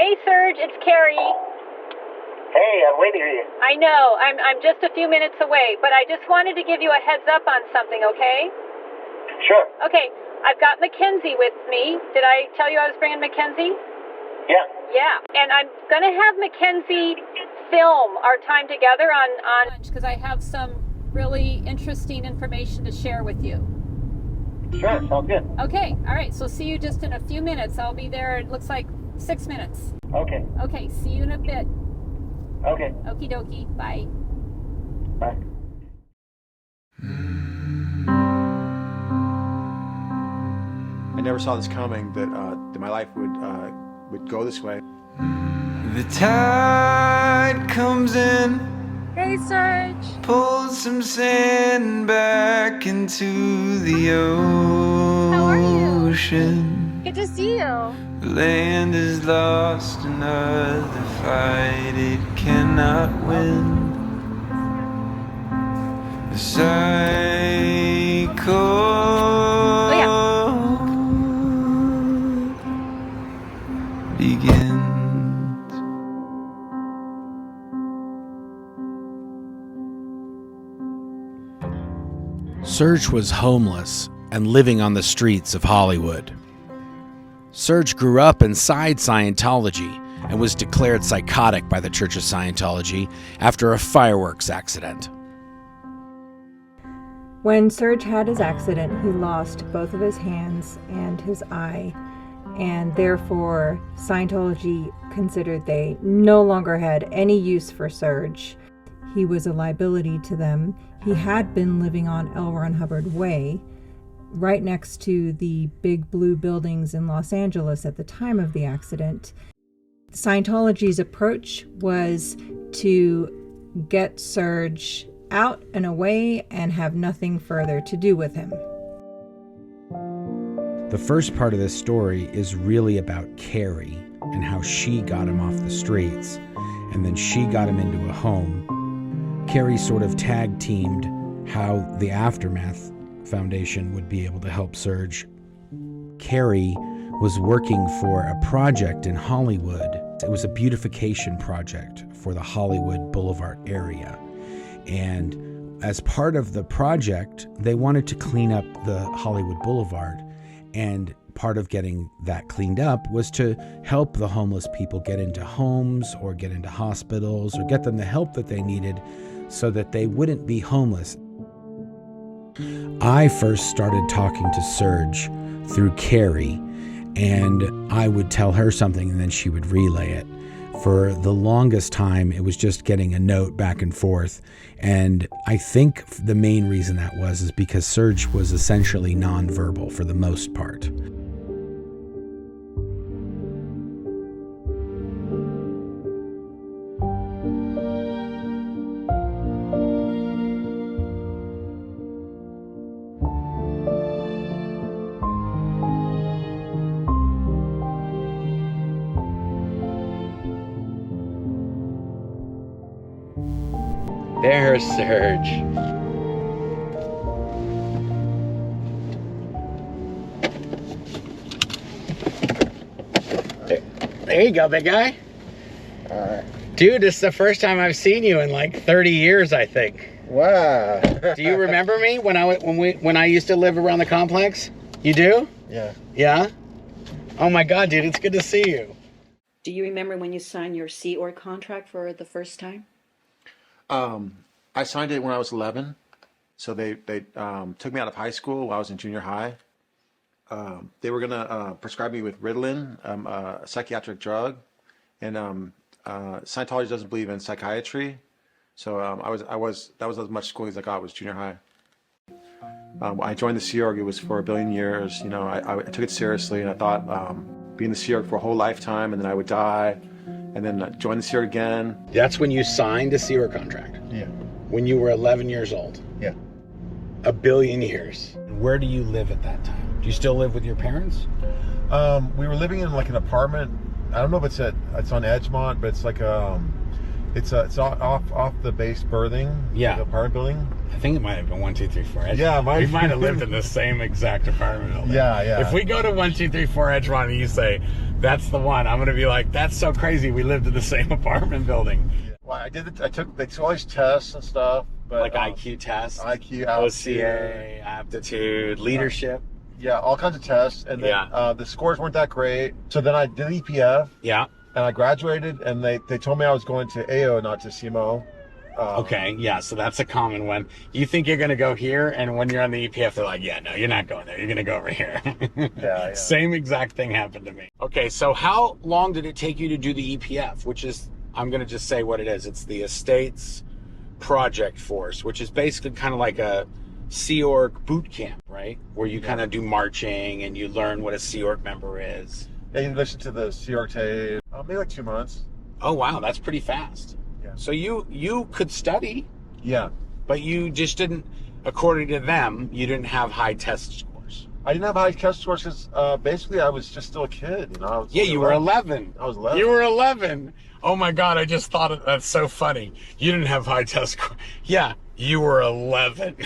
Hey, Serge, it's Carrie. Hey, I'm waiting for you. I know, I'm just a few minutes away, but I just wanted to give you a heads up on something, okay? Sure. Okay, I've got Mackenzie with me. Did I tell you I was bringing Mackenzie? Yeah. Yeah, and I'm going to have Mackenzie film our time together on because I have some really interesting information to share with you. Sure, sounds good. Okay, all right, so see you just in a few minutes. I'll be there, it looks like 6 minutes. Okay. Okay, see you in a bit. Okay. Okie dokie, bye. Bye. I never saw this coming, that my life would go this way. The tide comes in. Hey, Serge. Pulls some sand back into the ocean. How are you? Good to see you. The land is lost, another fight it cannot win. The cycle begins. Serge was homeless and living on the streets of Hollywood. Serge grew up inside Scientology and was declared psychotic by the Church of Scientology after a fireworks accident. When Serge had his accident, he lost both of his hands and his eye, and therefore Scientology considered they no longer had any use for Serge. He was a liability to them. He had been living on L Ron Hubbard Way, right next to the big blue buildings in Los Angeles at the time of the accident. Scientology's approach was to get Serge out and away and have nothing further to do with him. The first part of this story is really about Carrie and how she got him off the streets, and then she got him into a home. Carrie sort of tag-teamed how the Aftermath Foundation would be able to help Serge. Carrie was working for a project in Hollywood. It was a beautification project for the Hollywood Blvd area. And as part of the project, they wanted to clean up the Hollywood Blvd. And part of getting that cleaned up was to help the homeless people get into homes or get into hospitals or get them the help that they needed so that they wouldn't be homeless. I first started talking to Serge through Carrie, and I would tell her something and then she would relay it. For the longest time, it was just getting a note back and forth. And I think the main reason that was is because Serge was essentially nonverbal for the most part. There's Serge. There you go, big guy. Dude, this is the first time I've seen you in like 30 years, I think. Wow. Do you remember me when I used to live around the complex? You do? Yeah. Yeah? Oh my God, dude, it's good to see you. Do you remember when you signed your Sea Org contract for the first time? I signed it when I was 11. So they took me out of high school while I was in junior high. They were going to prescribe me with Ritalin, a psychiatric drug. And Scientology doesn't believe in psychiatry. So that was as much schooling as I got was junior high. I joined the Sea Org. It was for a billion years. You know, I took it seriously, and I thought be in the Sea Org for a whole lifetime, and then I would die, and then join the Sea Org again. That's when you signed a Sea Org contract? Yeah. When you were 11 years old? Yeah. A billion years. Where do you live at that time? Do you still live with your parents? We were living in like an apartment. I don't know if it's on Edgemont, but it's like it's off the base berthing. Yeah. The apartment building. I think it might have been 1, 2, 3, 4 Edgemont. Yeah, we might have lived in the same exact apartment building. Yeah. If we go to 1, 2, 3, 4 Edgemont and you say, That's the one. I'm gonna be like, that's so crazy. We lived in the same apartment building. Well, I took all these tests and stuff, but Like IQ tests, IQ, OCA, aptitude, leadership. Yeah, all kinds of tests, and then the scores weren't that great. So then I did EPF. Yeah. And I graduated, and they told me I was going to AO, not to CMO. Okay, yeah, so that's a common one. You think you're going to go here, and when you're on the EPF, they're like, yeah, no, you're not going there. You're going to go over here. Yeah. Same exact thing happened to me. Okay, so how long did it take you to do the EPF, which is, I'm going to just say what it is. It's the Estates Project Force, which is basically kind of like a Sea Org boot camp, right? Where you kind of do marching, and you learn what a Sea Org member is. Yeah, you listen to the Sea Org tape. Maybe like 2 months. Oh, wow, that's pretty fast. Yeah. So you could study. Yeah. But you just didn't, according to them, you didn't have high test scores. I didn't have high test scores because basically I was just still a kid. You know. Yeah, you were 11. I was 11. You were 11. Oh my God, I just thought of, that's so funny. You didn't have high test scores. Yeah, you were 11.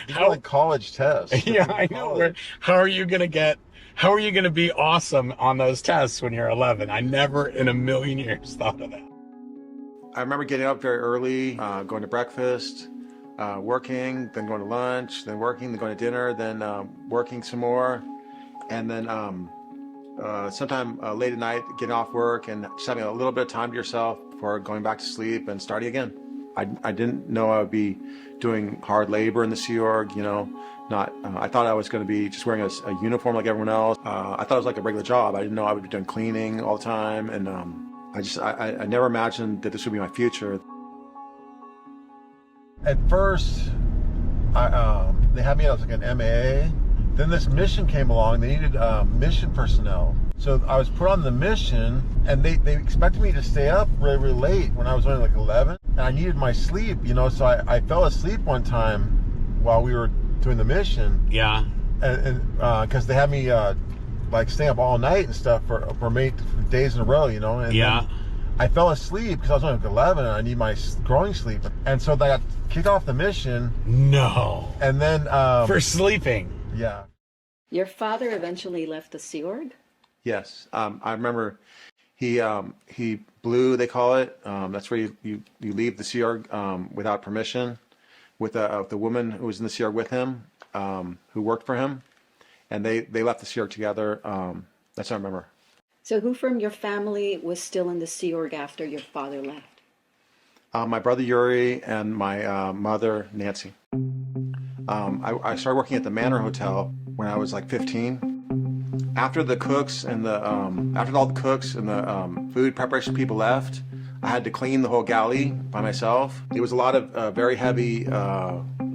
How like college tests? Yeah, I know. How are you gonna be awesome on those tests when you're 11? I never in a million years thought of that. I remember getting up very early, going to breakfast, working, then going to lunch, then working, then going to dinner, then working some more, and then sometime late at night getting off work and just having a little bit of time to yourself before going back to sleep and starting again. I didn't know I would be doing hard labor in the Sea Org, you know. I thought I was going to be just wearing a uniform like everyone else. I thought it was like a regular job. I didn't know I would be doing cleaning all the time, and I never imagined that this would be my future. At first, they had me as like an MAA. Then this mission came along. They needed mission personnel. So I was put on the mission, and they expected me to stay up really, really late when I was only like 11. And I needed my sleep, you know, so I fell asleep one time while we were doing the mission. Yeah. And because they had me like staying up all night and stuff for days in a row, you know. And yeah. I fell asleep because I was only like 11 and I need my growing sleep. And so they got kicked off the mission. No. And then for sleeping. Yeah. Your father eventually left the Sea Org? Yes. I remember he blew, they call it. That's where you leave the Sea Org without permission with the woman who was in the Sea Org with him, who worked for him. And they left the Sea Org together. That's what I remember. So who from your family was still in the Sea Org after your father left? My brother Yuri and my mother Nancy. I started working at the Manor Hotel when I was like 15. After all the cooks and the food preparation people left, I had to clean the whole galley by myself. It was a lot of very heavy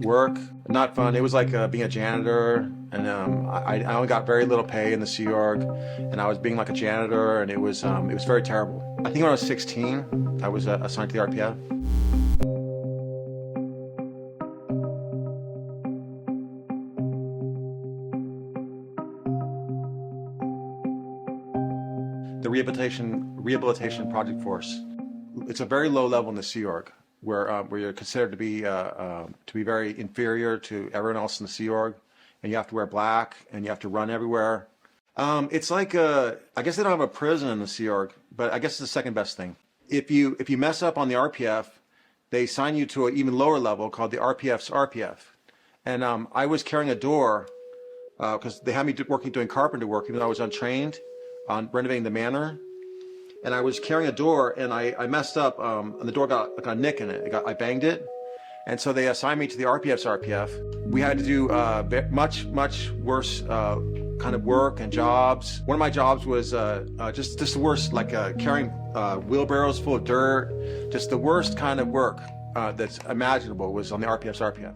work, not fun. It was like being a janitor, and I only got very little pay in the Sea Org, and I was being like a janitor, and it was very terrible. I think when I was 16, I was assigned to the RPF. The Rehabilitation Project Force. It's a very low level in the Sea Org, where you're considered to be very inferior to everyone else in the Sea Org, and you have to wear black, and you have to run everywhere. It's like I guess they don't have a prison in the Sea Org, but I guess it's the second best thing. If you mess up on the RPF, they assign you to an even lower level called the RPF's RPF. And I was carrying a door because they had me doing carpenter work, even though I was untrained on renovating the manor. And I was carrying a door, and I messed up, and the door got like a nick in it. I banged it, and so they assigned me to the RPF's RPF. We had to do much worse kind of work and jobs. One of my jobs was just the worst, like carrying wheelbarrows full of dirt. Just the worst kind of work that's imaginable was on the RPF's RPF.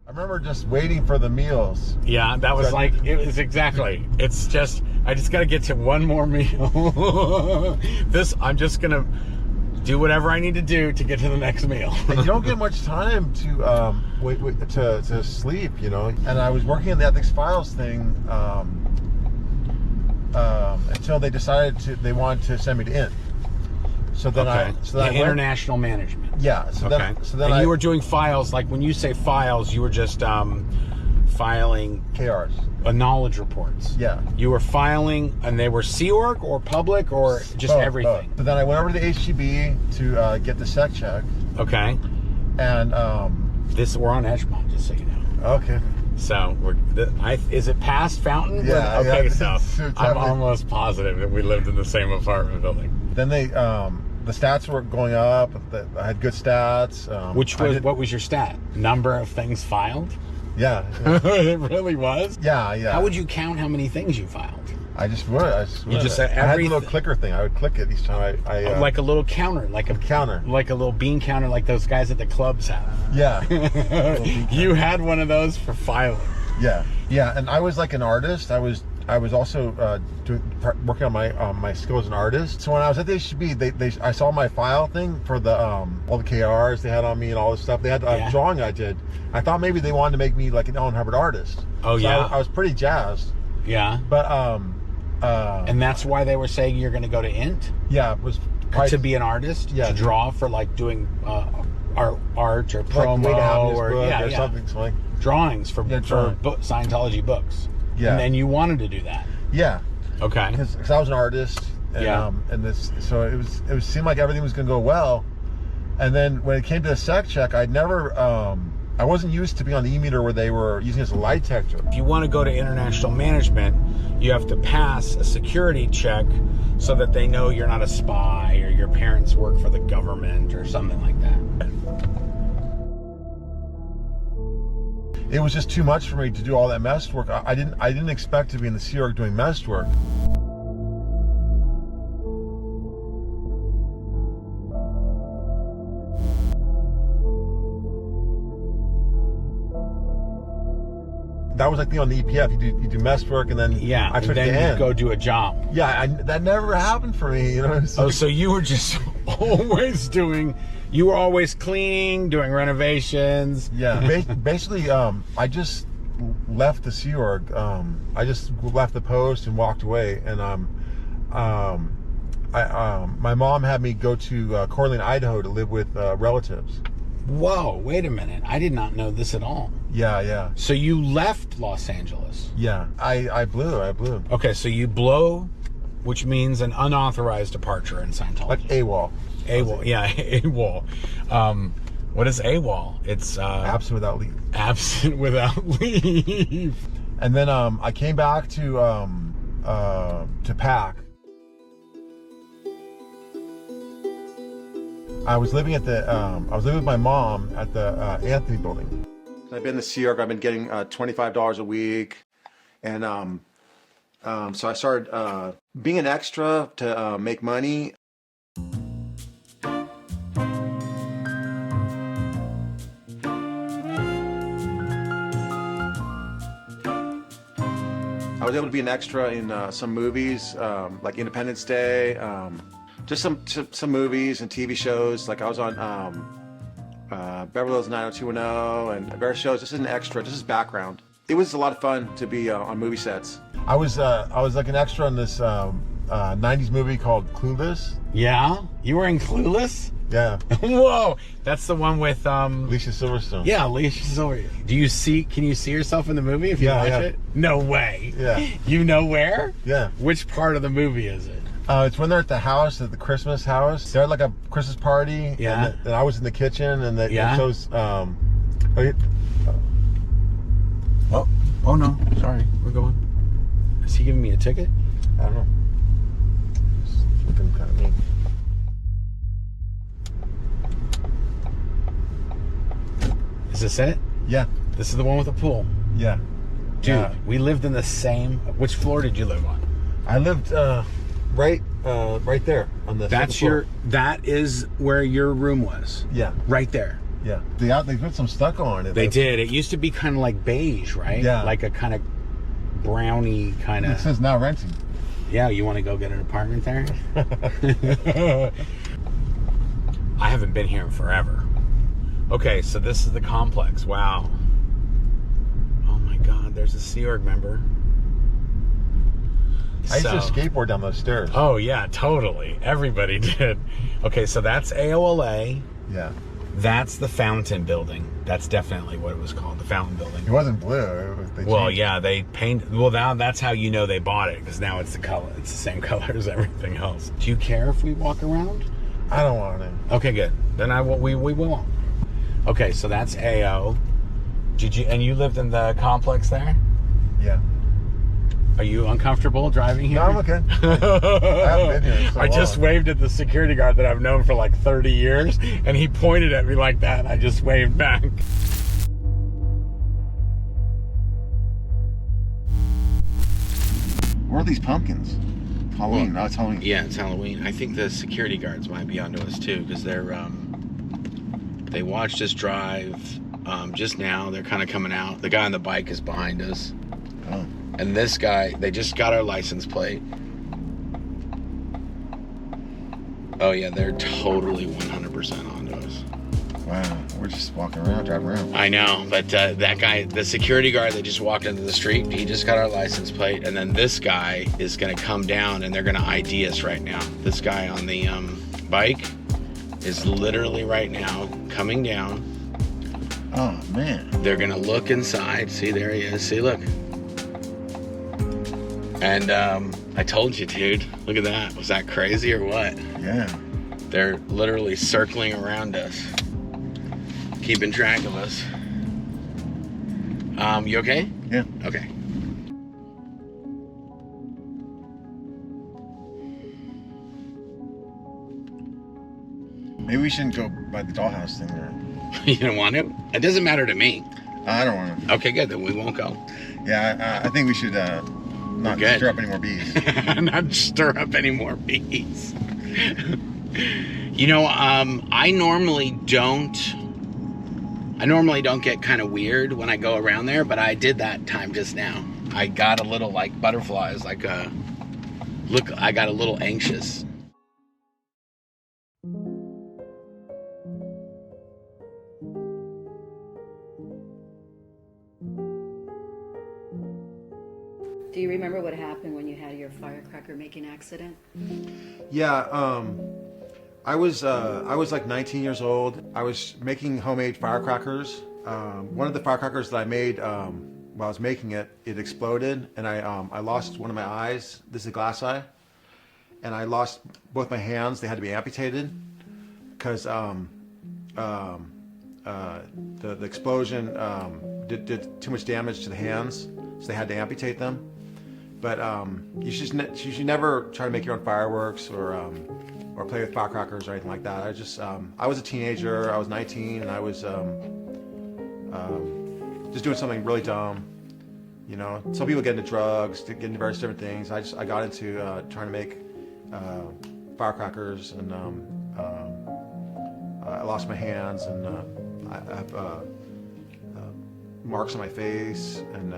I remember just waiting for the meals. Yeah, that was like, it was exactly. It's just, I just got to get to one more meal. I'm just going to do whatever I need to do to get to the next meal. And you don't get much time to to sleep, you know. And I was working on the ethics files thing until they decided they wanted to send me to INT. So then I international management. Yeah. So then you were doing files, like when you say files, you were just filing KRs. knowledge reports. Yeah. You were filing, and they were Sea Org or public or just Both, everything? both. But then I went over to the HGB to get the sec check. Okay. And We're on Edgemont, just so you know. okay. So is it past Fountain? Yeah. Okay, yeah. so It's I'm definitely- almost positive that we lived in the same apartment building. Then they the stats were going up. I had good stats. What was your stat? Number of things filed? Yeah. It really was? Yeah. How would you count how many things you filed? I just would. You just said I had a every- little clicker thing. I would click it each time I Like a little counter, like a counter. like a little bean counter, like those guys at the clubs have. Yeah. You had one of those for filing. Yeah. And I was like an artist. I was also working on my skill as an artist. So when I was at the HGB, I saw my file thing for the all the KRs they had on me and all this stuff. They had a drawing I did. I thought maybe they wanted to make me like an L Ron Hubbard artist. Oh, so yeah? I was pretty jazzed. Yeah. But And that's why they were saying you're going to go to INT? yeah, it was To be an artist? Yeah. To draw for like doing art or promo Wait to have this or book or something like. drawings for drawing. Scientology books. Yeah. And then you wanted to do that. Yeah. Okay. Because I was an artist, and and this, so it seemed like everything was going to go well, and then when it came to the sec check, I wasn't used to being on the e-meter where they were using it as a lie detector. If you want to go to international management, you have to pass a security check so that they know you're not a spy or your parents work for the government or something like that. It was just too much for me to do all that mess work. I didn't expect to be in the Sea Org doing mess work. That was like on the EPF. You do mess work and then I took then the you end. go do a job. Yeah, that never happened for me. You know. So you were just always you were always cleaning, doing renovations. Yeah. Basically, I just left the Sea Org. I just left the post and walked away. And my mom had me go to Coeur d'Alene, Idaho, to live with relatives. Whoa! Wait a minute. I did not know this at all. Yeah. So you left Los Angeles. Yeah. I blew. Okay, so you blow, which means an unauthorized departure in Scientology. Like AWOL. AWOL, yeah, AWOL. What is AWOL? It's absent without leave. Absent without leave. And then I came back to PAC. I was living at with my mom at the Anthony Building. I've been in the Sea Org. I've been getting $25 a week, and so I started being an extra to make money. I was able to be an extra in some movies, like Independence Day, just some movies and TV shows. Like I was on Beverly Hills 90210 and various shows. This is an extra, just as background. It was a lot of fun to be on movie sets. I was like an extra in this 90s movie called Clueless. Yeah? You were in Clueless? Yeah. Whoa! That's the one with Alicia Silverstone. Yeah, Alicia Silverstone. Can you see yourself in the movie if you watch it? No way. Yeah. You know where? Yeah. Which part of the movie is it? It's when they're at the house, at the Christmas house. They're at like a Christmas party. Yeah. And I was in the kitchen, and it shows. Oh no! Sorry, we're going. Is he giving me a ticket? I don't know. Just looking kind of mean. Is this it? Yeah. This is the one with the pool. Yeah. Dude, we lived in the same. Which floor did you live on? I lived right there on the. That is where your room was. Yeah. Right there. Yeah. They put some stucco on it. They did. It used to be kind of like beige, right? Yeah. Like a kind of browny kind of. It says now renting. Yeah. You want to go get an apartment there? I haven't been here in forever. Okay, so this is the complex. Wow. Oh my God, there's a Sea Org member. I used to skateboard down those stairs. Oh yeah, totally. Everybody did. Okay, so that's AOLA. Yeah. That's the Fountain Building. That's definitely what it was called, the Fountain Building. It wasn't blue. They painted. Well, now that's how you know they bought it, because now it's the color. It's the same color as everything else. Do you care if we walk around? I don't want to. Okay, good. Then we will. Okay, so that's AO. And you lived in the complex there? Yeah. Are you uncomfortable driving here? No, I'm okay. I haven't been here in so I just long. waved at the security guard that I've known for like 30 years, and he pointed at me like that, and I just waved back. Where are these pumpkins? Halloween. No, it's Halloween. Yeah, it's Halloween. I think the security guards might be onto us too, because they watched us drive just now. They're kind of coming out. The guy on the bike is behind us. Oh. And this guy, they just got our license plate. Oh yeah, they're totally 100% onto us. Wow, we're just walking around, driving around. I know, but that guy, the security guard that just walked into the street, he just got our license plate, and then this guy is gonna come down and they're gonna ID us right now. This guy on the bike is literally right now coming down. Oh man. They're gonna look inside. See, there he is. See, look. And I told you, dude. Look at that. Was that crazy or what? Yeah. They're literally circling around us, keeping track of us. You okay? Yeah. Okay. Maybe we shouldn't go by the dollhouse thing there. You don't want to? It doesn't matter to me. I don't want to. Okay, good. Then we won't go. Yeah, I think we should not Good. stir up any more bees. Not stir up any more bees. You know, I normally don't get kind of weird when I go around there, but I did that time just now. I got a little like butterflies, I got a little anxious. Do you remember what happened when you had your firecracker making accident? Yeah, I was like 19 years old. I was making homemade firecrackers. One of the firecrackers that I made while I was making it, it exploded, and I lost one of my eyes. This is a glass eye, and I lost both my hands. They had to be amputated because the explosion did too much damage to the hands, so they had to amputate them. But you should never try to make your own fireworks or play with firecrackers or anything like that. I was a teenager. I was 19, and I was just doing something really dumb. You know, some people get into drugs, get into various different things. I got into trying to make firecrackers, and I lost my hands, and I have marks on my face, and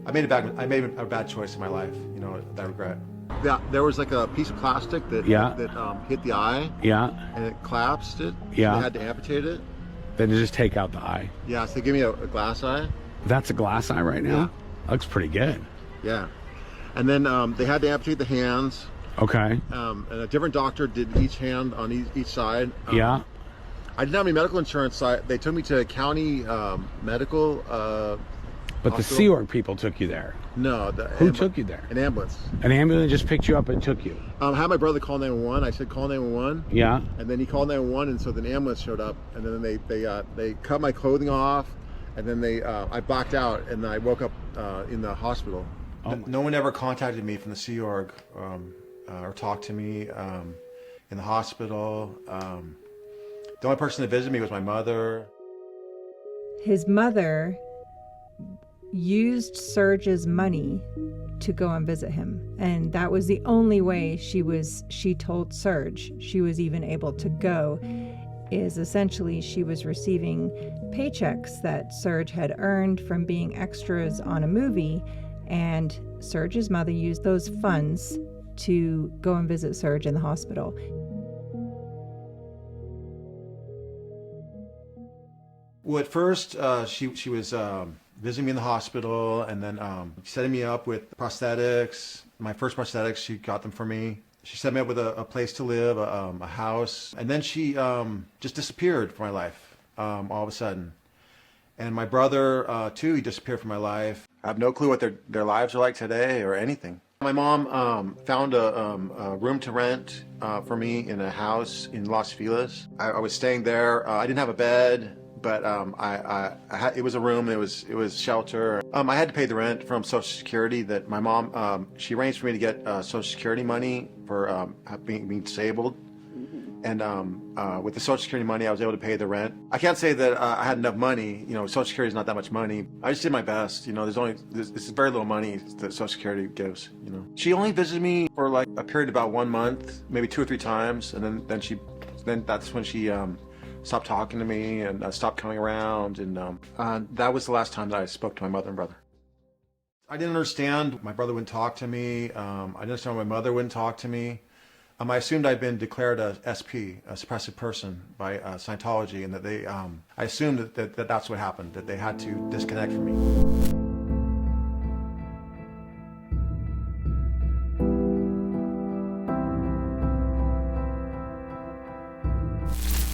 I made a bad choice in my life, you know, that I regret. Yeah, there was like a piece of plastic that hit the eye. Yeah. And it collapsed it. Yeah. So they had to amputate it. Then just take out the eye. Yeah, so they gave me a glass eye. That's a glass eye right now? Yeah. Looks pretty good. Yeah. And then they had to amputate the hands. Okay. And a different doctor did each hand on each side. Yeah. I didn't have any medical insurance, so they took me to a county medical But the hospital. Sea Org people took you there. No. Who took you there? An ambulance. An ambulance just picked you up and took you? I had my brother call 911. I said, call 911. Yeah. And then he called 911, and so the ambulance showed up, and then they cut my clothing off, and then I blacked out, and I woke up in the hospital. No one ever contacted me from the Sea Org or talked to me in the hospital. The only person that visited me was my mother. His mother used Serge's money to go and visit him, and that was the only way she told Serge she was even able to go, is essentially she was receiving paychecks that Serge had earned from being extras on a movie, and Serge's mother used those funds to go and visit Serge in the hospital. Well, at first, she was visiting me in the hospital, and then setting me up with prosthetics. My first prosthetics, she got them for me. She set me up with a place to live, a house, and then she just disappeared from my life. all of a sudden. And my brother, too, he disappeared from my life. I have no clue what their lives are like today or anything. My mom found a room to rent for me in a house in Los Feliz. I was staying there. I didn't have a bed, but it was a room. It was shelter. I had to pay the rent from Social Security. That my mom she arranged for me to get Social Security money for being disabled. And with the Social Security money, I was able to pay the rent. I can't say that I had enough money. You know, Social Security is not that much money. I just did my best. You know, there's very little money that Social Security gives. You know, she only visited me for like a period of about 1 month, maybe 2 or 3 times, and then that's when she stopped talking to me and stopped coming around. And that was the last time that I spoke to my mother and brother. I didn't understand. My brother wouldn't talk to me. I didn't understand why my mother wouldn't talk to me. I assumed I'd been declared a SP, a suppressive person, by Scientology, and that they, I assumed that that's what happened, that they had to disconnect from me.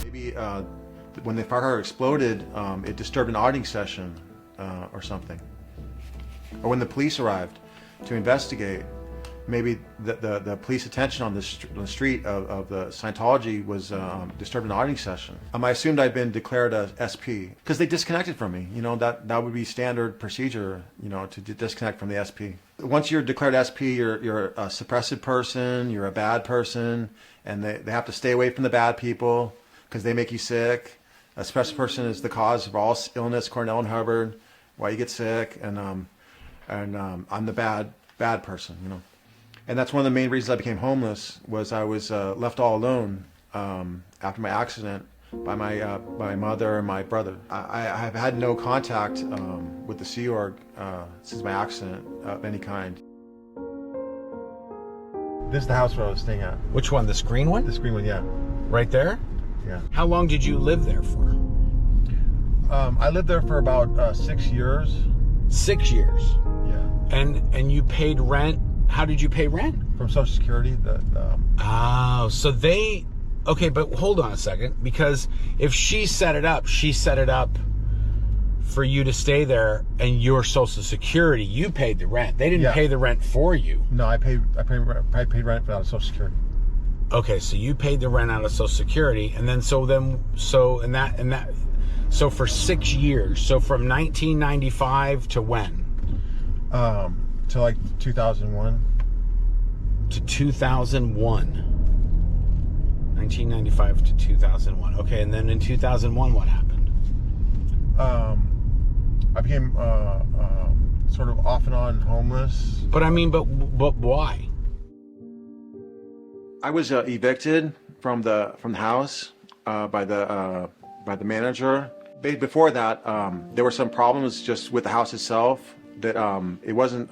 Maybe when the firecracker exploded, it disturbed an auditing session or something. Or when the police arrived to investigate, maybe the police attention on the street of the Scientology was disturbed an auditing session. I assumed I'd been declared a SP because they disconnected from me. You know, that would be standard procedure, you know, to disconnect from the SP. Once you're declared SP, you're a suppressive person, you're a bad person, and they have to stay away from the bad people because they make you sick. A suppressive person is the cause of all illness, according to L Ron Hubbard, why you get sick, and I'm the bad person, you know. And that's one of the main reasons I became homeless, was I was left all alone after my accident by my mother and my brother. I have had no contact with the Sea Org since my accident of any kind. This is the house where I was staying at. Which one? This green one? This green one, yeah. Right there? Yeah. How long did you live there for? I lived there for about 6 years. 6 years? Yeah. And you paid rent? How did you pay rent? From Social Security. Oh, so they... Okay, but hold on a second. Because if she set it up for you to stay there, and your Social Security, you paid the rent. They didn't pay the rent for you. No, I paid rent out of Social Security. Okay, so you paid the rent out of Social Security, and then so for 6 years. So from 1995 to when? To like 2001. To 2001. 1995 to 2001. Okay, and then in 2001, what happened? I became sort of off and on homeless. But I mean, but why? I was evicted from the house by the manager. Before that, there were some problems just with the house itself. That it wasn't.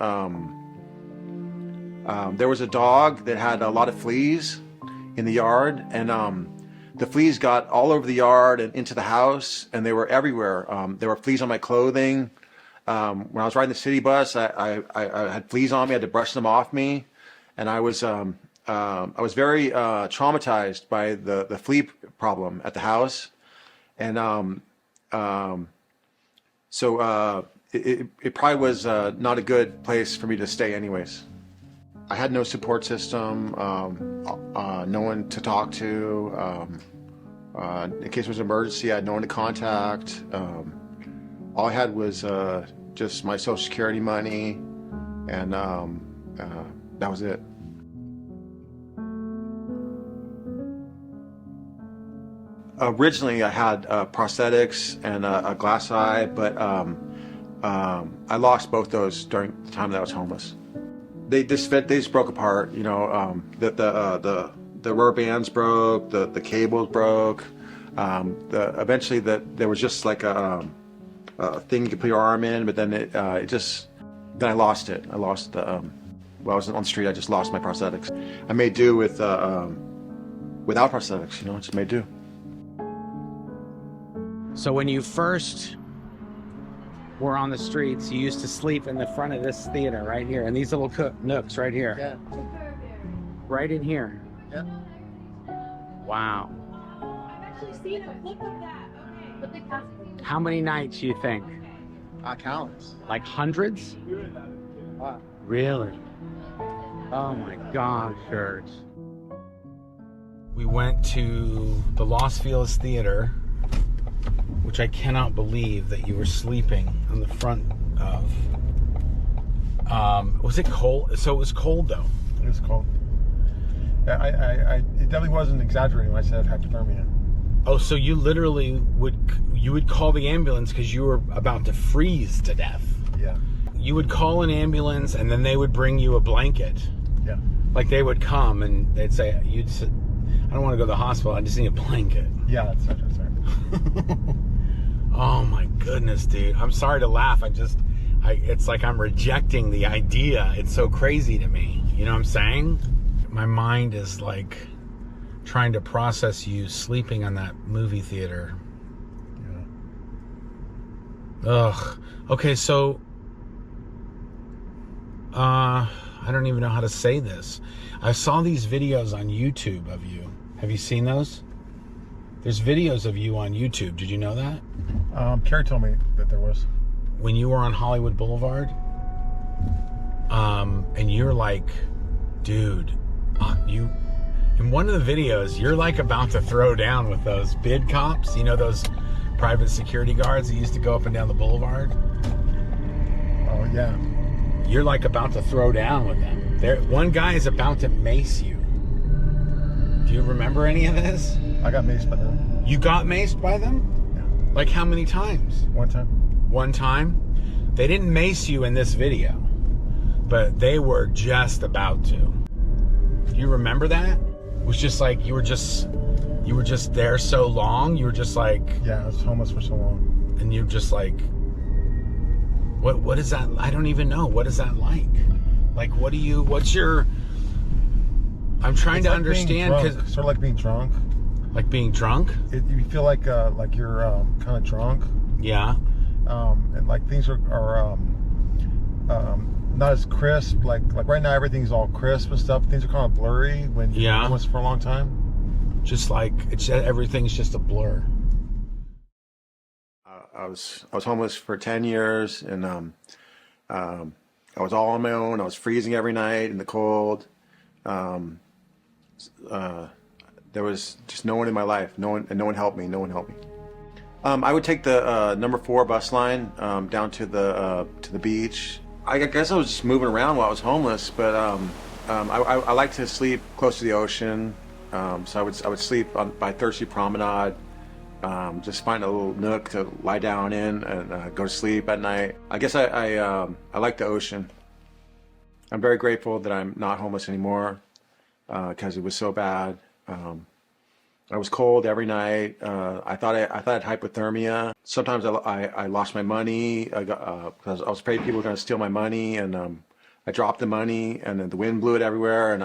There was a dog that had a lot of fleas in the yard, and the fleas got all over the yard and into the house, and they were everywhere. There were fleas on my clothing. When I was riding the city bus, I had fleas on me. I had to brush them off me, and I was very traumatized by the flea problem at the house, and so it probably was not a good place for me to stay anyways. I had no support system, no one to talk to. In case there was an emergency, I had no one to contact. All I had was just my Social Security money, and that was it. Originally, I had prosthetics and a glass eye, but I lost both those during the time that I was homeless. They just broke apart. You know, the rubber bands broke, the cables broke. Eventually, there was just like a thing you could put your arm in, but then then I lost it. I lost the. While I was on the street, I just lost my prosthetics. I made do with without prosthetics. You know, just made do. So when you first were on the streets, you used to sleep in the front of this theater right here, and these little nooks right here. Yeah. Right in here. Yeah. Wow. I've actually seen a clip of that. Okay. How many nights do you think? Countless. Like hundreds? Wow. Really? Oh my gosh, Serge. We went to the Los Feliz Theater, which I cannot believe that you were sleeping on the front of. Was it cold? So it was cold though. It was cold. Yeah, it definitely wasn't exaggerating when I said hypothermia. Oh, so you literally would call the ambulance because you were about to freeze to death. Yeah. You would call an ambulance and then they would bring you a blanket. Yeah. Like they would come and they'd say, I don't want to go to the hospital, I just need a blanket. Yeah, that's right. Oh my goodness, dude. I'm sorry to laugh. It's like I'm rejecting the idea. It's so crazy to me. You know what I'm saying? My mind is like trying to process you sleeping on that movie theater. Yeah. Ugh. Okay, so I don't even know how to say this. I saw these videos on YouTube of you. Have you seen those? There's videos of you on YouTube. Did you know that? Carrie told me that there was. When you were on Hollywood Boulevard, and you're like, dude, you, in one of the videos, you're like about to throw down with those bid cops, you know, those private security guards that used to go up and down the boulevard. Oh, yeah. You're like about to throw down with them. One guy is about to mace you. Do you remember any of this? I got maced by them. You got maced by them? Yeah. Like how many times? One time. One time? They didn't mace you in this video, but they were just about to. Do you remember that? It was just like you were just there so long. You were just like, yeah, I was homeless for so long. And you're just like, what is that? I don't even know. What is that like? Like, what's your? I'm trying to understand because sort of like being drunk. Like being drunk? You feel like you're kind of drunk. Yeah. And like things are not as crisp. Like right now everything's all crisp and stuff. Things are kind of blurry when you're homeless for a long time. Just like everything's just a blur. I was homeless for 10 years, and I was all on my own. I was freezing every night in the cold. There was just no one in my life. No one helped me. I would take the number 4 bus line down to the beach. I guess I was just moving around while I was homeless, but I like to sleep close to the ocean. So I would sleep by Thirsty Promenade. Just find a little nook to lie down in and go to sleep at night. I guess I like the ocean. I'm very grateful that I'm not homeless anymore because it was so bad. I was cold every night. I thought I had hypothermia. Sometimes I lost my money because I was afraid people were going to steal my money, and I dropped the money, and then the wind blew it everywhere. And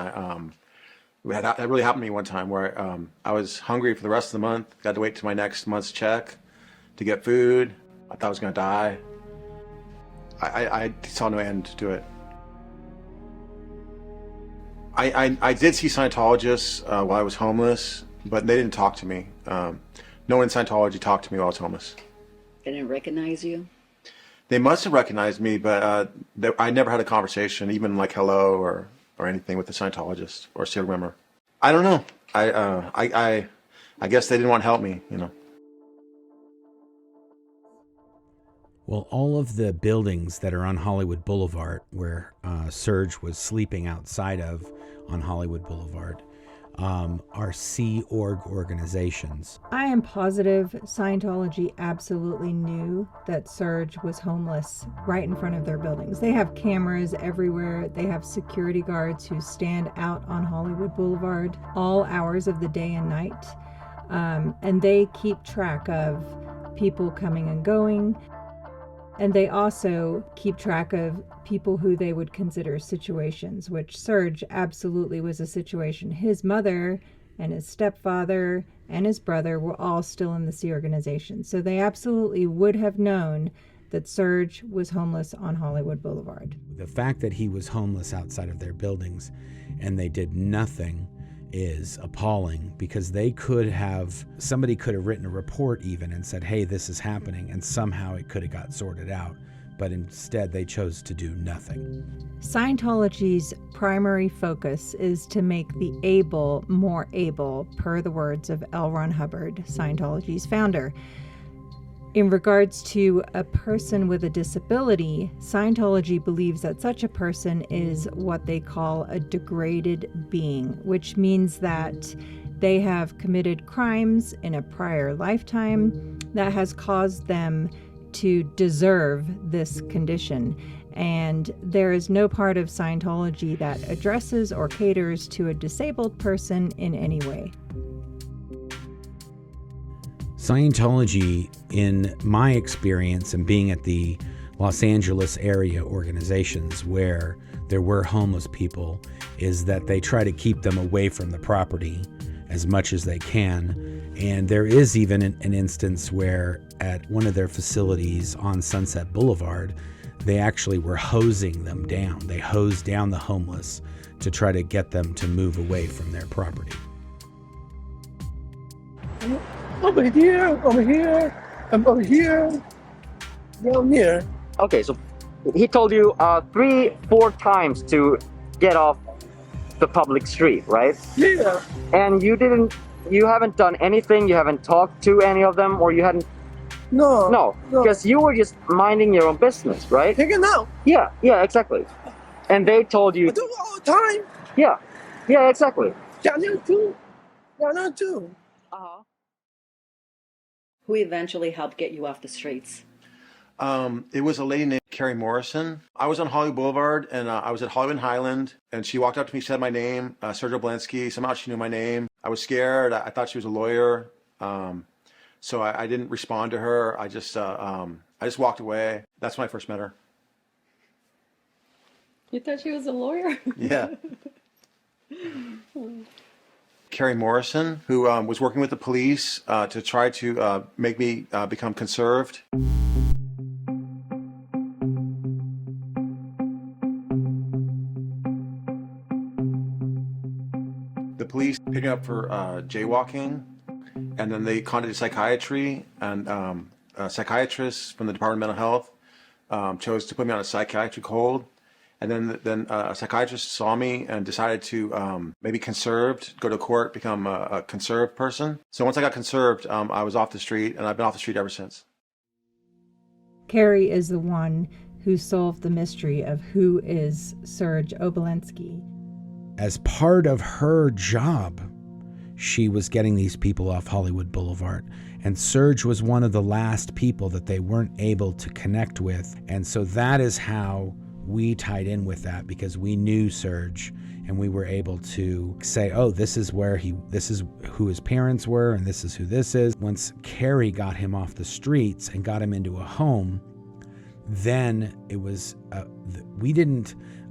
that really happened to me one time where I was hungry for the rest of the month. Got to wait till my next month's check to get food. I thought I was going to die. I saw no end to it. I did see Scientologists while I was homeless, but they didn't talk to me. No one in Scientology talked to me while I was homeless. They didn't recognize you? They must have recognized me, but I never had a conversation, even like hello or anything with the Scientologist or serial member. I don't know. I guess they didn't want to help me, you know. Well, all of the buildings that are on Hollywood Boulevard, where Serge was sleeping outside of on Hollywood Boulevard, are Sea Org organizations. I am positive Scientology absolutely knew that Serge was homeless right in front of their buildings. They have cameras everywhere. They have security guards who stand out on Hollywood Boulevard all hours of the day and night. And they keep track of people coming and going. And they also keep track of people who they would consider situations, which Serge absolutely was a situation. His mother and his stepfather and his brother were all still in the Sea organization. So they absolutely would have known that Serge was homeless on Hollywood Boulevard. The fact that he was homeless outside of their buildings and they did nothing is appalling, because somebody could have written a report even and said, hey, this is happening, and somehow it could have got sorted out. But instead they chose to do nothing. Scientology's primary focus is to make the able more able, per the words of L Ron Hubbard, Scientology's founder. In regards to a person with a disability, Scientology believes that such a person is what they call a degraded being, which means that they have committed crimes in a prior lifetime that has caused them to deserve this condition. And there is no part of Scientology that addresses or caters to a disabled person in any way. Scientology, in my experience and being at the Los Angeles area organizations where there were homeless people, is that they try to keep them away from the property as much as they can. And there is even an instance where at one of their facilities on Sunset Boulevard, they actually were hosing them down. They hosed down the homeless to try to get them to move away from their property. Over here, and over here, down here. Okay, so he told you 3-4 times to get off the public street, right? Yeah. And you haven't done anything, you haven't talked to any of them, or you hadn't? No, because you were just minding your own business, right? Hanging out. Yeah, exactly. And they told you. I do it all the time. Yeah, exactly. Down there too. Uh-huh. Who eventually helped get you off the streets? It was a lady named Carrie Morrison. I was on Hollywood Blvd, and I was at Hollywood Highland, and she walked up to me, said my name, Serge Obolensky. Somehow she knew my name. I was scared. I thought she was a lawyer. So I didn't respond to her. I just walked away. That's when I first met her. You thought she was a lawyer? Yeah. Carrie Morrison, who was working with the police to try to make me become conserved. The police picked me up for jaywalking, and then they contacted psychiatry, and a psychiatrist from the Department of Mental Health chose to put me on a psychiatric hold. And then a psychiatrist saw me and decided to maybe conserved, go to court, become a conserved person. So once I got conserved, I was off the street, and I've been off the street ever since. Carrie is the one who solved the mystery of who is Serge Obolensky. As part of her job, she was getting these people off Hollywood Boulevard. And Serge was one of the last people that they weren't able to connect with. And so that is how we tied in with that, because we knew Serge and we were able to say, oh, this is who his parents were, and this is who this is. Once Carrie got him off the streets and got him into a home, then it was,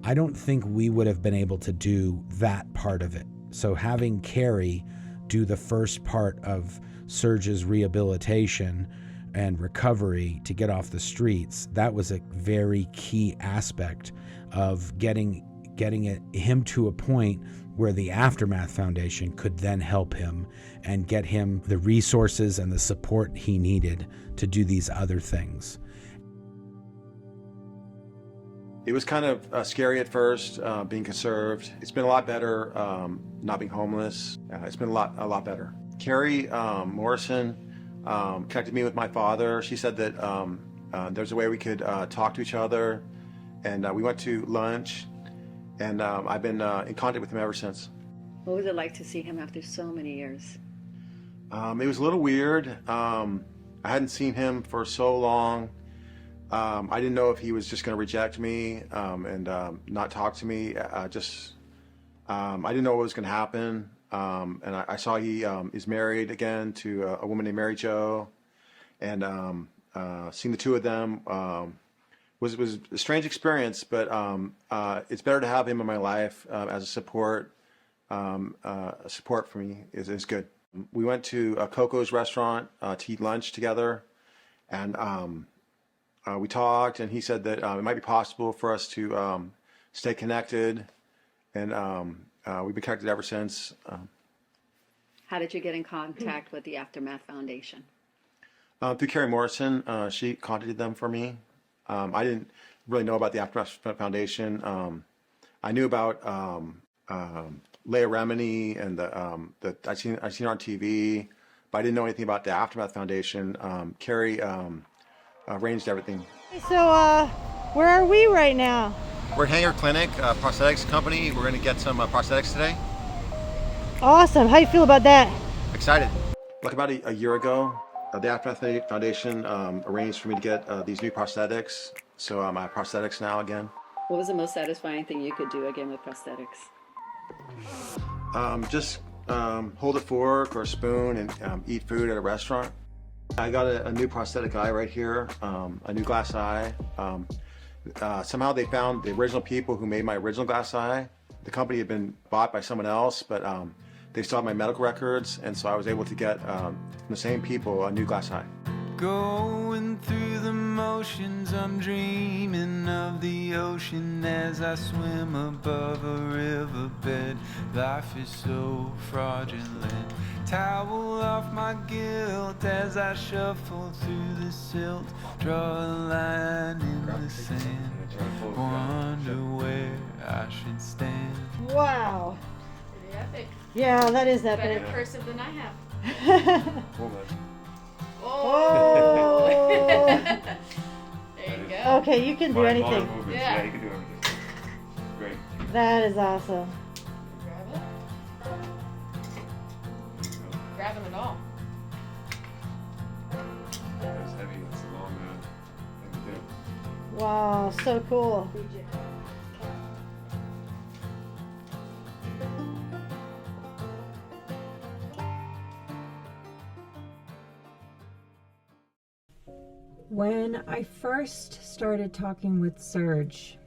I don't think we would have been able to do that part of it. So having Carrie do the first part of Serge's rehabilitation and recovery to get off the streets, that was a very key aspect of getting him to a point where the Aftermath Foundation could then help him and get him the resources and the support he needed to do these other things. It was kind of scary at first, being conserved. It's been a lot better not being homeless. It's been a lot better. Carrie Morrison connected me with my father. She said that there's a way we could talk to each other, and we went to lunch, and I've been in contact with him ever since. What was it like to see him after so many years? It was a little weird. I hadn't seen him for so long. I didn't know if he was just going to reject me and not talk to me. I didn't know what was going to happen. And I saw he is married again to a woman named Mary Jo, and seeing the two of them was a strange experience. But it's better to have him in my life as a support. Support for me is good. We went to Coco's restaurant to eat lunch together, and we talked, and he said that it might be possible for us to stay connected, and we've been connected ever since. How did you get in contact with the Aftermath Foundation? Through Carrie Morrison, she contacted them for me. I didn't really know about the Aftermath Foundation. I knew about Leah Remini and I seen her on TV, but I didn't know anything about the Aftermath Foundation. Carrie arranged everything. So, where are we right now? We're at Hanger Clinic, a prosthetics company. We're going to get some prosthetics today. Awesome. How do you feel about that? Excited. Like about a year ago, the Aftermath Foundation arranged for me to get these new prosthetics. So I have prosthetics now again. What was the most satisfying thing you could do again with prosthetics? Just hold a fork or a spoon and eat food at a restaurant. I got a new prosthetic eye right here, a new glass eye. Somehow they found the original people who made my original glass eye. The company had been bought by someone else, but they still have my medical records, and so I was able to get from the same people a new glass eye. Going through the motions, I'm dreaming of the ocean as I swim above a riverbed. Life is so fraudulent. Towel off my guilt as I shuffle through the silt. Draw a line in the sand. Wonder where I should stand. Wow. Pretty epic. Yeah, that is epic. Better cursive than I have. Oh. There you go. Okay, you can do anything. Yeah. You can do everything. Great. That is awesome. Grab it. Grabbing it all. That's heavy. That's a long thing to do. Wow, so cool. When I first started talking with Serge,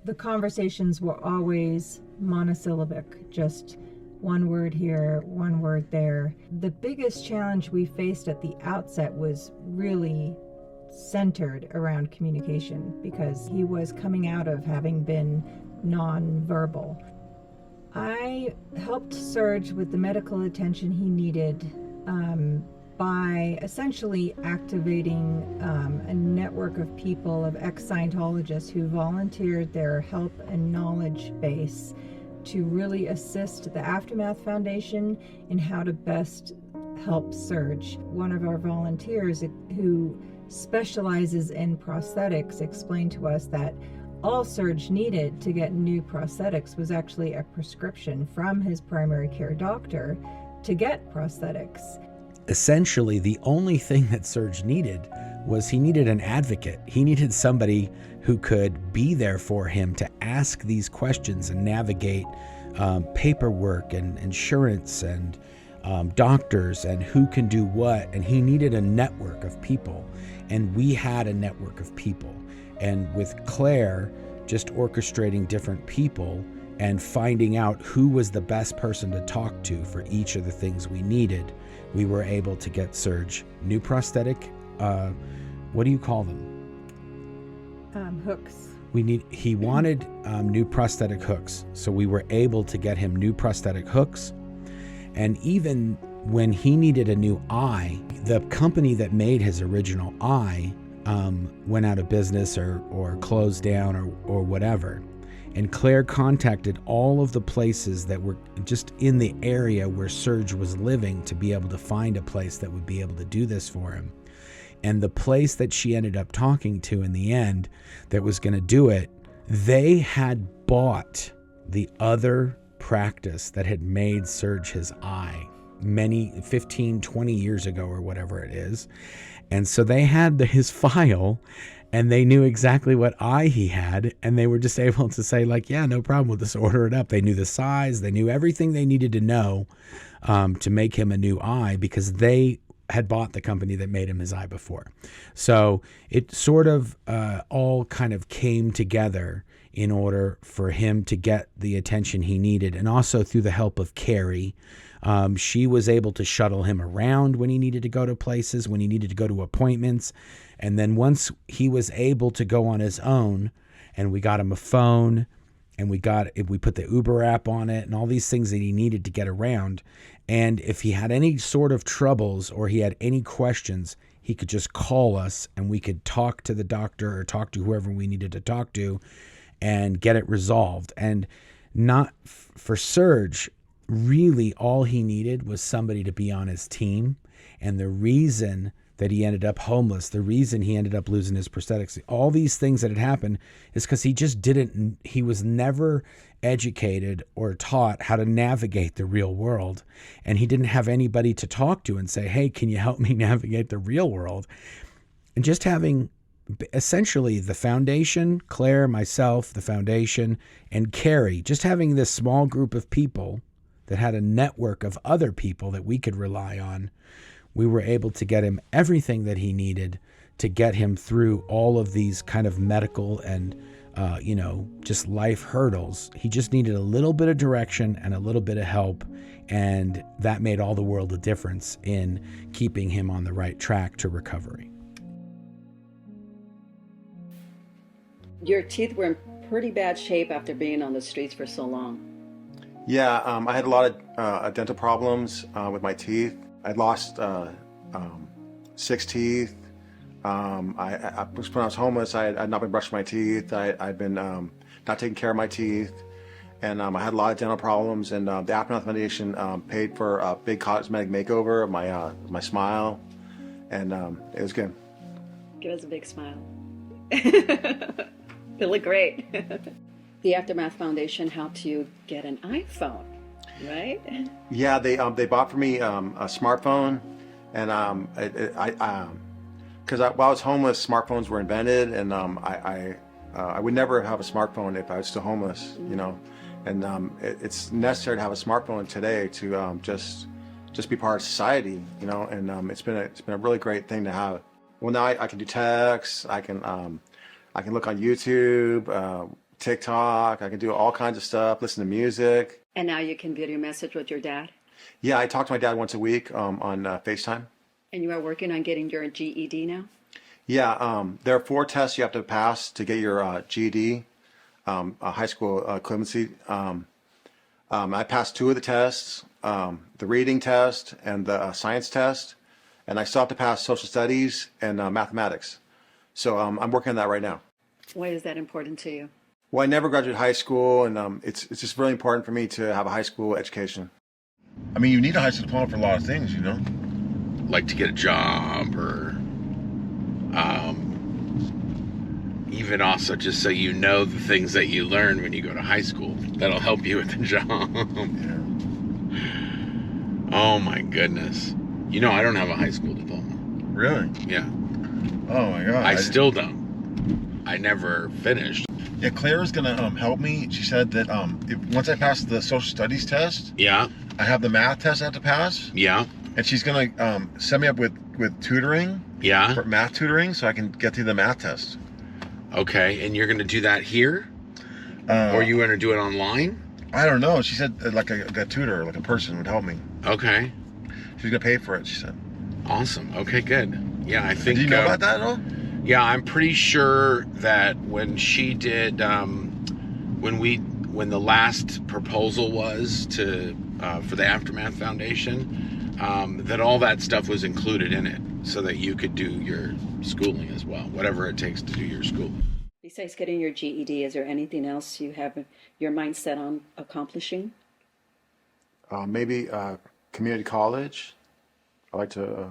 the conversations were always monosyllabic, just one word here, one word there. The biggest challenge we faced at the outset was really centered around communication because he was coming out of having been nonverbal. I helped Serge with the medical attention he needed by essentially activating a network of people, of ex-Scientologists who volunteered their help and knowledge base to really assist the Aftermath Foundation in how to best help Serge. One of our volunteers who specializes in prosthetics explained to us that all Serge needed to get new prosthetics was actually a prescription from his primary care doctor to get prosthetics. Essentially, the only thing that Serge needed was he needed an advocate. He needed somebody who could be there for him to ask these questions and navigate paperwork and insurance and doctors and who can do what. And he needed a network of people. And we had a network of people. And with Claire just orchestrating different people and finding out who was the best person to talk to for each of the things we needed, we were able to get Serge new prosthetic, what do you call them? Hooks. He wanted new prosthetic hooks. So we were able to get him new prosthetic hooks. And even when he needed a new eye, the company that made his original eye went out of business or closed down or whatever. And Claire contacted all of the places that were just in the area where Serge was living to be able to find a place that would be able to do this for him. And the place that she ended up talking to in the end that was going to do it, they had bought the other practice that had made Serge his eye 15, 20 years ago or whatever it is. And so they had his file and they knew exactly what eye he had, and they were just able to say, like, yeah, no problem, we'll just order it up. They knew the size, they knew everything they needed to know to make him a new eye because they had bought the company that made him his eye before. So it sort of all kind of came together in order for him to get the attention he needed. And also through the help of Carrie, she was able to shuttle him around when he needed to go to places, when he needed to go to appointments. And then once he was able to go on his own and we got him a phone and we put the Uber app on it and all these things that he needed to get around. And if he had any sort of troubles or he had any questions, he could just call us and we could talk to the doctor or talk to whoever we needed to talk to and get it resolved. And not for Serge, really all he needed was somebody to be on his team. And the reason that he ended up homeless, the reason he ended up losing his prosthetics, all these things that had happened is because he was never educated or taught how to navigate the real world. And he didn't have anybody to talk to and say, hey, can you help me navigate the real world? And just having essentially the foundation, Claire, myself, the foundation, and Carrie, just having this small group of people that had a network of other people that we could rely on, we were able to get him everything that he needed to get him through all of these kind of medical and, just life hurdles. He just needed a little bit of direction and a little bit of help. And that made all the world a difference in keeping him on the right track to recovery. Your teeth were in pretty bad shape after being on the streets for so long. Yeah, I had a lot of dental problems with my teeth. I'd lost 6 teeth. When I was homeless, I'd not been brushing my teeth. I'd been not taking care of my teeth. And I had a lot of dental problems. And the Aftermath Foundation paid for a big cosmetic makeover of my smile. And it was good. Give us a big smile. They look great. The Aftermath Foundation helped you get an iPhone, right? Yeah, they bought for me a smartphone, and because while I was homeless, smartphones were invented, and I would never have a smartphone if I was still homeless, and it's necessary to have a smartphone today to just be part of society, and it's been a really great thing to have. Well, now I can do texts, I can look on YouTube, TikTok, I can do all kinds of stuff, listen to music. And now you can video message with your dad? Yeah, I talk to my dad once a week on FaceTime. And you are working on getting your GED now? Yeah, there are 4 tests you have to pass to get your GED, high school equivalency. I passed 2 of the tests, the reading test and the science test, and I still have to pass social studies and mathematics. So I'm working on that right now. Why is that important to you? Well, I never graduated high school, and it's just really important for me to have a high school education. I mean, you need a high school diploma for a lot of things, Like to get a job, or even also just so you know the things that you learn when you go to high school. That'll help you with the job. Yeah. Oh my goodness. I don't have a high school diploma. Really? Yeah. Oh my God. I still don't. I never finished. Yeah, Claire is gonna help me. She said that once I pass the social studies test, yeah, I have the math test I have to pass. Yeah. And she's gonna set me up with tutoring. Yeah. For math tutoring, so I can get through the math test. Okay, and you're gonna do that here, or are you gonna do it online? I don't know. She said like a tutor, like a person would help me. Okay. She's gonna pay for it. She said. Awesome. Okay, good. Yeah, I think. Do you know about that at all? Yeah, I'm pretty sure that when she did, when the last proposal was for the Aftermath Foundation, that all that stuff was included in it, so that you could do your schooling as well, whatever it takes to do your schooling. Besides getting your GED, is there anything else you have your mind set on accomplishing? Maybe community college. I'd like to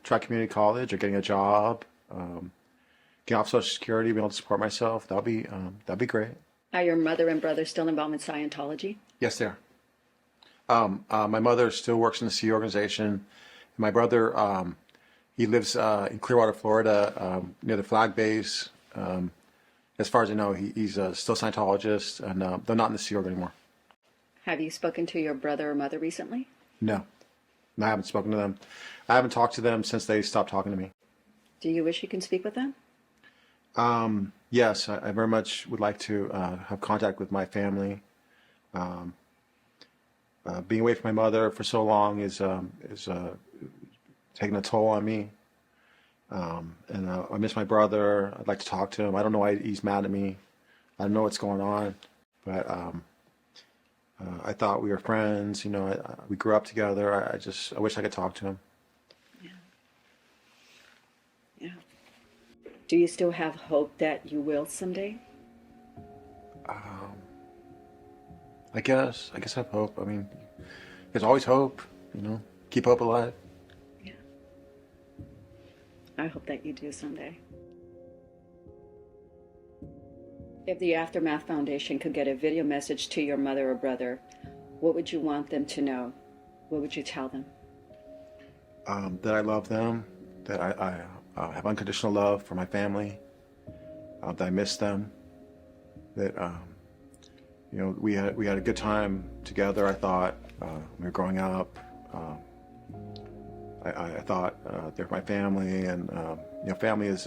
try community college or getting a job. Getting off Social Security, being able to support myself. That'd be great. Are your mother and brother still involved in Scientology? Yes, they are. My mother still works in the Sea organization. My brother, he lives in Clearwater, Florida, near the flag base. As far as I know, he's still a Scientologist, and they're not in the Sea Org anymore. Have you spoken to your brother or mother recently? No, I haven't spoken to them. I haven't talked to them since they stopped talking to me. Do you wish you can speak with them? Yes, I very much would like to have contact with my family. Being away from my mother for so long is taking a toll on me. And I miss my brother. I'd like to talk to him. I don't know why he's mad at me. I don't know what's going on. but I thought we were friends. You know, we grew up together. I wish I could talk to him. Yeah. Do you still have hope that you will someday? I guess I have hope. I mean, there's always hope, you know, keep hope alive. Yeah. I hope that you do someday. If the Aftermath Foundation could get a video message to your mother or brother, what would you want them to know? What would you tell them? That I love them, that I have unconditional love for my family, that I miss them, that you know, we had a good time together. I thought when we were growing up. I thought they're my family, and you know, family is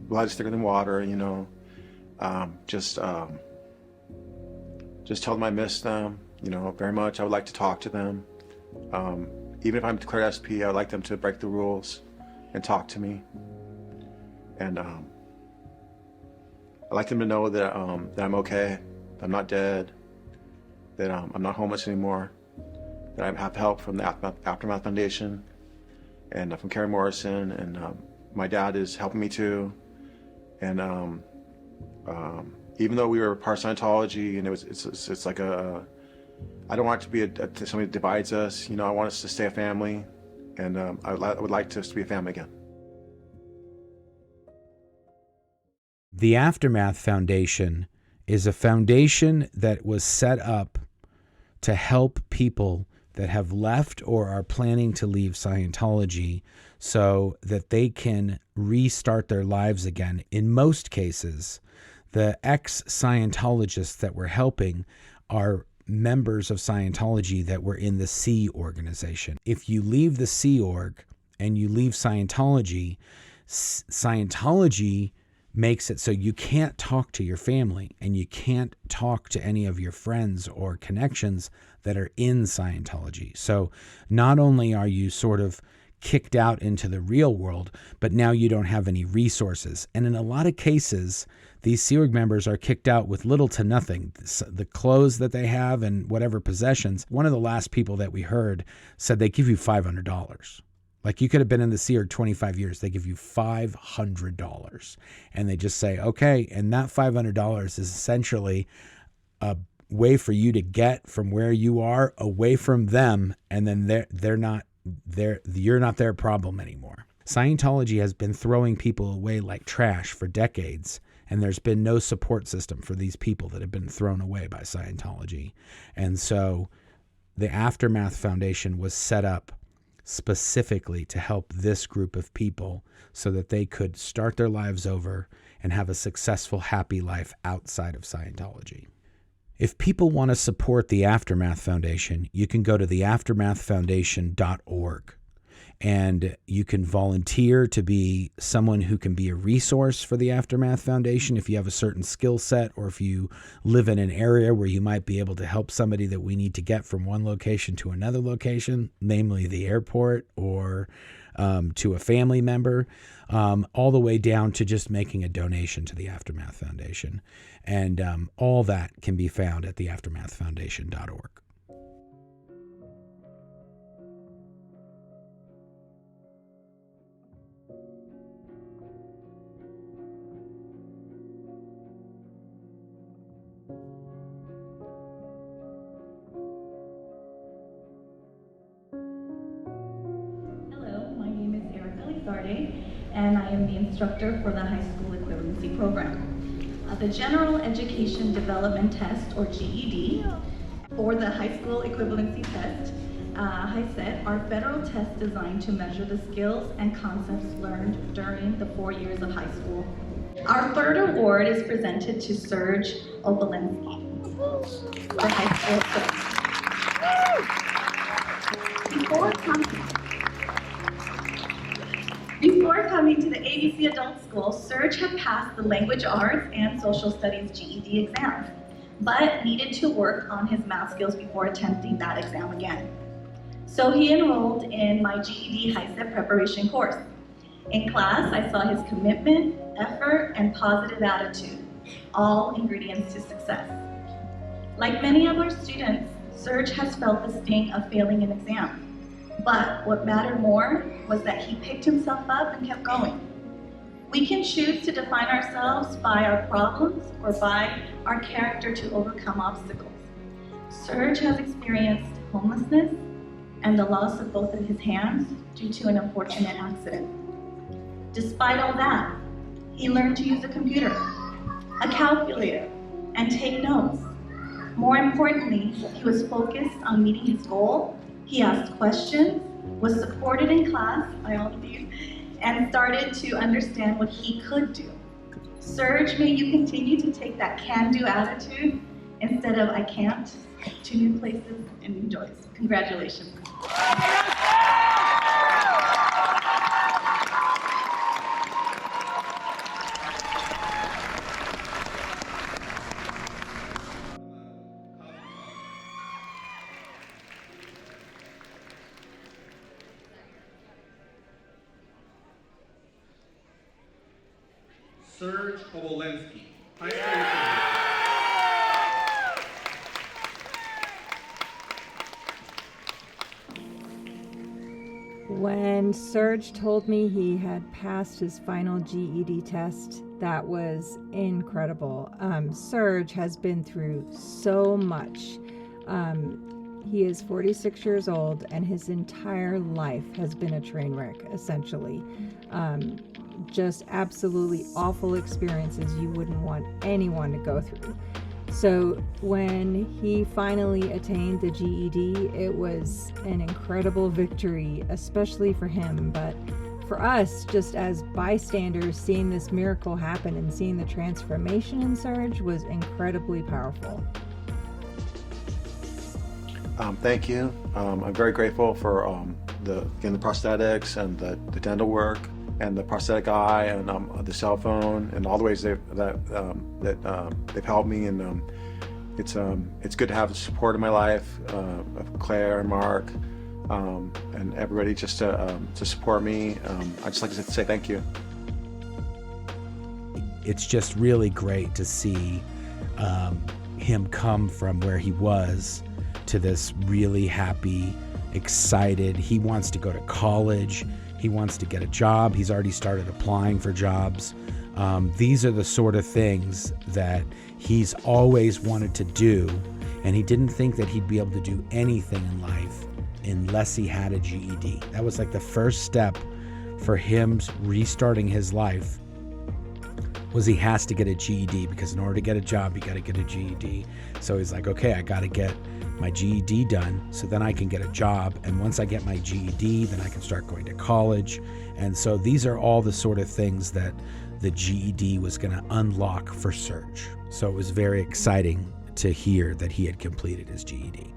blood is thicker than water. You know, just tell them I miss them. You know, very much. I would like to talk to them. Even if I'm declared SP, I would like them to break the rules and talk to me. And I'd like them to know that that I'm okay, that I'm not dead, that I'm not homeless anymore, that I have help from the Aftermath Foundation and from Carrie Morrison, and my dad is helping me too. And even though we were part of Scientology, and it's like I don't want it to be something that divides us. You know, I want us to stay a family, and I would like us to be a family again. The Aftermath Foundation is a foundation that was set up to help people that have left or are planning to leave Scientology so that they can restart their lives again. In most cases, the ex-Scientologists that we're helping are members of Scientology that were in the Sea organization. If you leave the Sea org and you leave Scientology, Scientology makes it so you can't talk to your family and you can't talk to any of your friends or connections that are in Scientology. So not only are you sort of kicked out into the real world, but now you don't have any resources. And in a lot of cases, these Sea Org members are kicked out with little to nothing. The clothes that they have and whatever possessions. One of the last people that we heard said they give you $500. Like, you could have been in the Sea Org 25 years. They give you $500. And they just say, okay, and that $500 is essentially a way for you to get from where you are away from them, and then you're not their problem anymore. Scientology has been throwing people away like trash for decades, and there's been no support system for these people that have been thrown away by Scientology. And so the Aftermath Foundation was set up specifically to help this group of people so that they could start their lives over and have a successful, happy life outside of Scientology. If people want to support the Aftermath Foundation, you can go to theaftermathfoundation.org, and you can volunteer to be someone who can be a resource for the Aftermath Foundation if you have a certain skill set, or if you live in an area where you might be able to help somebody that we need to get from one location to another location, namely the airport, or to a family member, all the way down to just making a donation to the Aftermath Foundation. And all that can be found at theaftermathfoundation.org. And I am the instructor for the high school equivalency program. The General Education Development Test, or GED, or the high school equivalency test, HiSET, are federal tests designed to measure the skills and concepts learned during the 4 years of high school. Our third award is presented to Serge Obolensky, the high school coach. Before coming to the ABC Adult School, Serge had passed the Language Arts and Social Studies GED exams, but needed to work on his math skills before attempting that exam again. So he enrolled in my GED HiSET preparation course. In class, I saw his commitment, effort, and positive attitude, all ingredients to success. Like many other students, Serge has felt the sting of failing an exam. But what mattered more was that he picked himself up and kept going. We can choose to define ourselves by our problems or by our character to overcome obstacles. Serge has experienced homelessness and the loss of both of his hands due to an unfortunate accident. Despite all that, he learned to use a computer, a calculator, and take notes. More importantly, he was focused on meeting his goal. He asked questions, was supported in class by all of you, and started to understand what he could do. Serge, may you continue to take that can-do attitude instead of I can't to new places and new joys. Congratulations. Serge Obolensky. When Serge told me he had passed his final GED test, that was incredible. Serge has been through so much. He is 46 years old, and his entire life has been a train wreck, essentially. Just absolutely awful experiences you wouldn't want anyone to go through. So when he finally attained the GED, it was an incredible victory, especially for him. But for us, just as bystanders, seeing this miracle happen and seeing the transformation in Serge was incredibly powerful. Thank you. I'm very grateful for the prosthetics and the dental work and the prosthetic eye and the cell phone and all the ways they've helped me. And it's good to have the support in my life of Claire and Mark and everybody just to support me. I'd just like to say thank you. It's just really great to see him come from where he was to this really happy, excited. He wants to go to college. He wants to get a job. He's already started applying for jobs. These are the sort of things that he's always wanted to do, and he didn't think that he'd be able to do anything in life unless he had a GED. That was like the first step for him restarting his life, was he has to get a GED, because in order to get a job, you got to get a GED. So he's like, okay, I got to get my GED done so then I can get a job. And once I get my GED, then I can start going to college. And so these are all the sort of things that the GED was going to unlock for Serge. So it was very exciting to hear that he had completed his GED.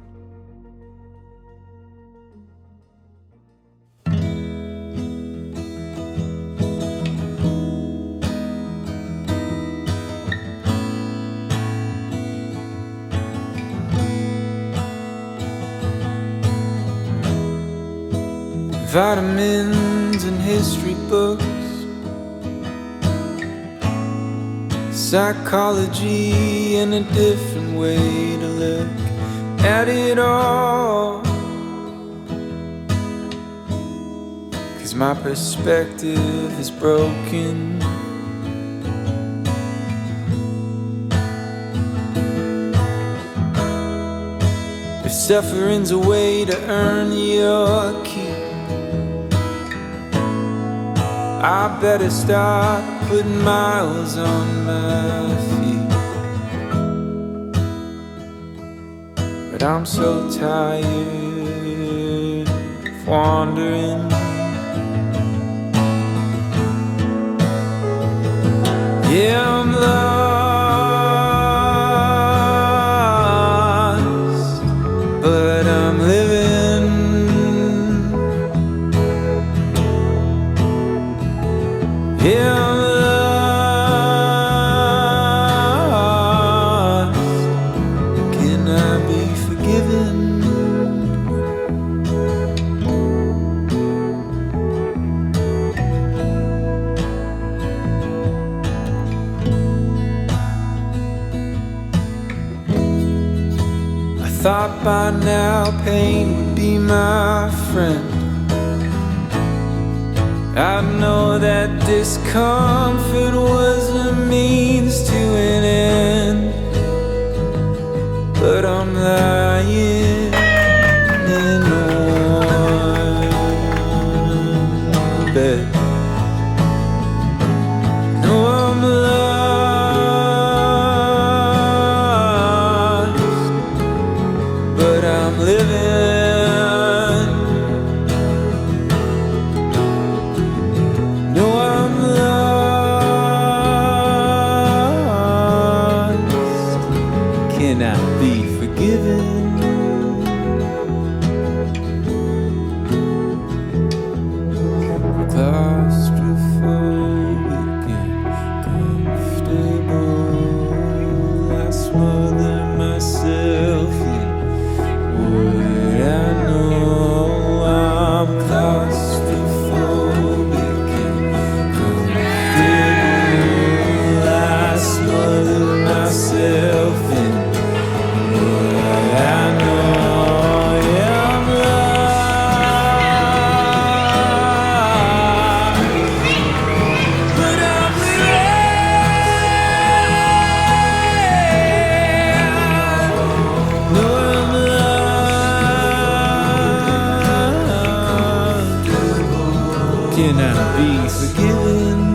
Vitamins and history books, psychology and a different way to look at it all. 'Cause my perspective is broken. If suffering's a way to earn your keep, I better start putting miles on my feet. But I'm so tired of wandering. Yeah, I'm lost, but I'm living. Yeah, I'm lost. Can I be forgiven? by now pain would be my friend. I know that discomfort was a means to an end, but I'm lying in one bed. No, I'm lost, but I'm living. No, I'm lost. Can I be forgiven? Claustrophobic and comfortable. I smother myself in what I know. I'm claustrophobic and comfortable. I smother myself in what I know. Yeah, I'm lost, but I'm no, I'm lost. Can I be forgiven?